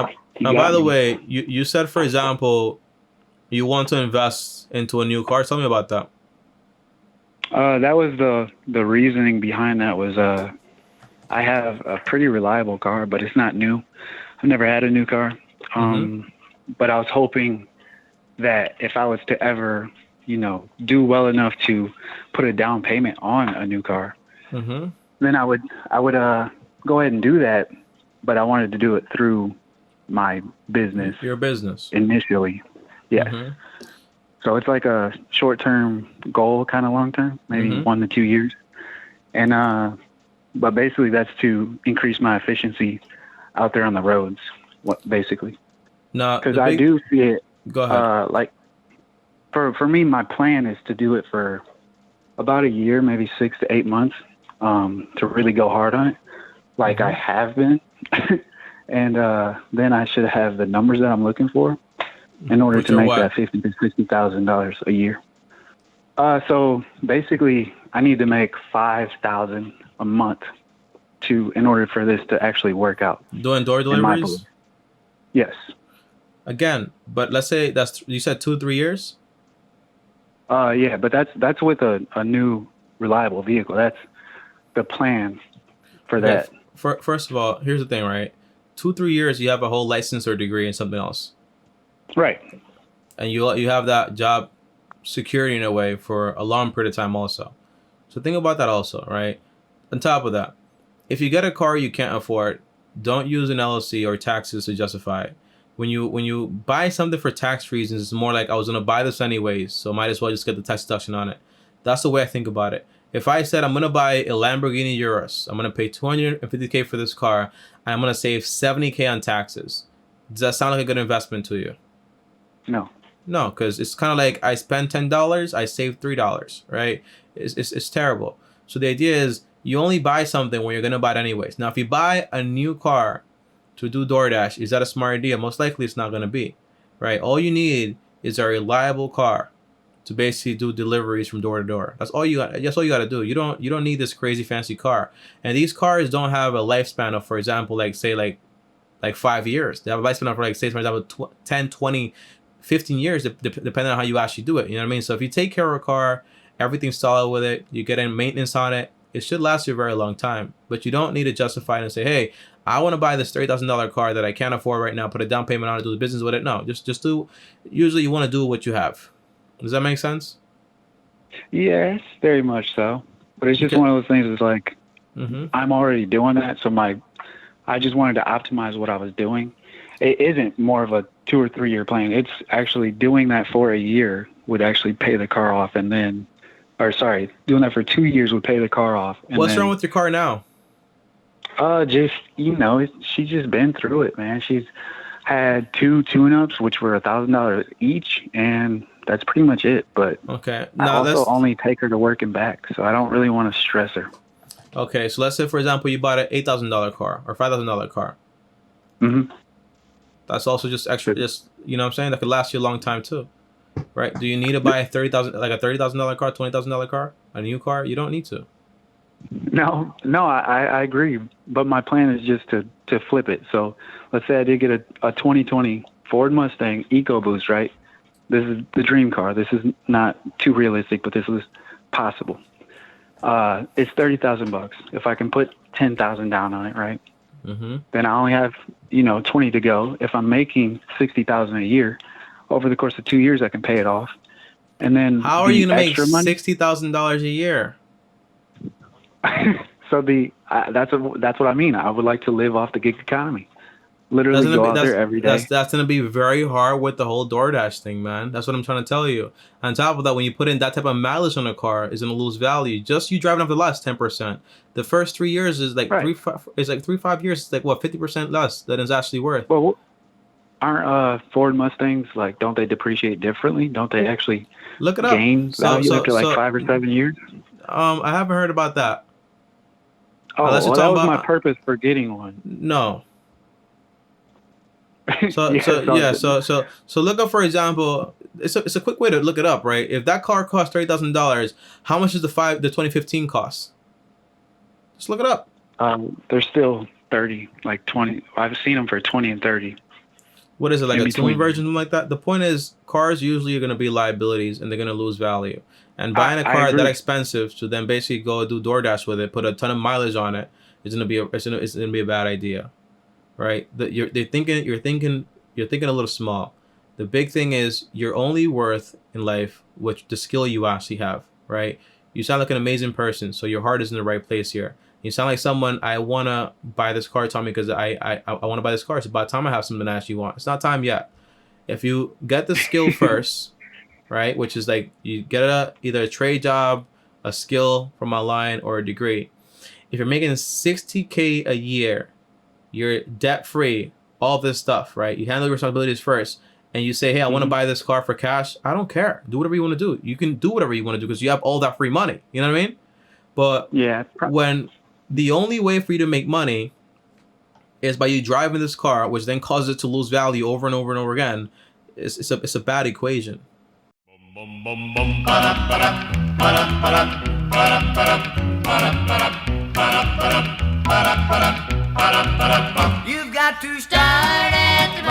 Now, He now, by got the me. way, you said, for example, you want to invest into a new car. Tell me about that. That was the reasoning behind that was I have a pretty reliable car, but it's not new. I've never had a new car. Mm-hmm. But I was hoping that if I was to ever, do well enough to put a down payment on a new car, Mm-hmm. then I would go ahead and do that. But I wanted to do it through my business Your business. initially. Yes. Mm-hmm. So it's like a short-term goal, kind of long-term, maybe Mm-hmm. 1 to 2 years. And but basically that's to increase my efficiency out there on the roads. What basically? Now, Because I do see it. Go ahead. Like for me, my plan is to do it for about a year, maybe 6 to 8 months, to really go hard on it, like I Mm-hmm. have been. And then I should have the numbers that I'm looking for in order Which to are make what? that $50,000 to $60,000 a year. So basically, I need to make 5,000 a month in order for this to actually work out. Doing door In my belief, deliveries? yes. Again, but let's say you said 2-3 years? Yeah, but that's with a new reliable vehicle. That's the plan for Okay. that. First of all, here's the thing, right? 2-3 years, you have a whole license or degree in something else, Right. and you have that job security in a way for a long period of time also. So think about that also, right? On top of that, if you get a car you can't afford, don't use an LLC or taxes to justify it. When you buy something for tax reasons, it's more like I was gonna buy this anyways, so might as well just get the tax deduction on it. That's the way I think about it. If I said I'm gonna buy a Lamborghini Urus, I'm gonna pay 250K for this car, and I'm gonna save 70K on taxes. Does that sound like a good investment to you? No. No, because it's kind of like I spend $10, I save $3, right? It's terrible. So the idea is you only buy something when you're gonna buy it anyways. Now, if you buy a new car to do DoorDash, is that a smart idea? Most likely, it's not gonna be, right? All you need is a reliable car to basically do deliveries from door to door. That's all you got. That's all you got to do. You don't need this crazy fancy car. And these cars don't have a lifespan of, for example, like 5 years. They have a lifespan of, like, say, for example, 10, 20, 15 years, depending on how you actually do it. You know what I mean? So if you take care of a car, everything's solid with it, you get in maintenance on it, it should last you a very long time. But you don't need to justify it and say, hey, I want to buy this $30,000 car that I can't afford right now, put a down payment on it, do the business with it. No, just do. Usually, you want to do what you have. Does that make sense? Yes, very much so. But it's just Okay. one of those things. It's like Mm-hmm. I'm already doing that, so I just wanted to optimize what I was doing. It isn't more of a 2 or 3 year plan. It's actually doing that for a year would actually pay the car off, and then, or sorry, doing that for 2 years would pay the car off, and What's wrong then with your car now? just she's just been through it, man. She's had 2 tune-ups, which were $1,000 each, and that's pretty much it. But Okay. I Now also that's only take her to work and back, so I don't really want to stress her. okay. So let's say, for example, you bought an $8,000 car or $5,000 car. hmm That's also just extra. Just, you know what I'm saying? That could last you a long time too, right? Do you need to buy a $30,000 car, $20,000 car, a new car? You don't need to. No, I agree. But my plan is just to flip it. So let's say I did get a 2020 Ford Mustang EcoBoost, right? This is the dream car. This is not too realistic, but this was possible. It's $30,000. If I can put 10,000 down on it, right? Mm-hmm. Then I only have 20 to go. If I'm making 60,000 a year, over the course of 2 years, I can pay it off. And then How are you the gonna make extra money. $60,000 a year? So that's what I mean. I would like to live off the gig economy. Literally That's gonna go be out there every day. that's gonna be very hard with the whole DoorDash thing, man. That's what I'm trying to tell you. On top of that, when you put in that type of mileage on a car, it's gonna lose value. Just you driving off the lot is 10%. The first 3 years is like Right. 3-5 years. It's like what, 50% less than it's actually worth. Well, aren't Ford Mustangs, like, don't they depreciate differently? Don't they actually Look it up. gain value after like 5 or 7 years? I haven't heard about that. Oh, Unless you're well, that talking was my about purpose for getting one. no. So Yeah, so yeah so look up, for example. It's a quick way to look it up, right? If that car costs $30,000, how much does the 2015 cost? Just look it up. They're still 30, like 20. I've seen them for 20 and 30. what is it, like in a tuned between. version, something like that? The point is, cars usually are going to be liabilities and they're going to lose value. And buying a I car that agree. expensive to then basically go do DoorDash with it, put a ton of mileage on it, is going to be it's going to be a bad idea, right? You're thinking a little small. The big thing is you're only worth in life with the skill you actually have, right? You sound like an amazing person, so your heart is in the right place here. You sound like someone, I want to buy this car, Tommy, because I want to buy this car. It's about time I have something I actually want. It's not time yet. If you get the skill first, right, which is like you get either a trade job, a skill from online, or a degree. If you're making $60K a year, you're debt free, all this stuff, right? You handle your responsibilities first, and you say, hey, I want to buy this car for cash. I don't care. Do whatever you want to do. You can do whatever you want to do because you have all that free money. You know what I mean? But Yeah. when the only way for you to make money is by you driving this car, which then causes it to lose value over and over and over again, it's a bad equation. You've got to start at the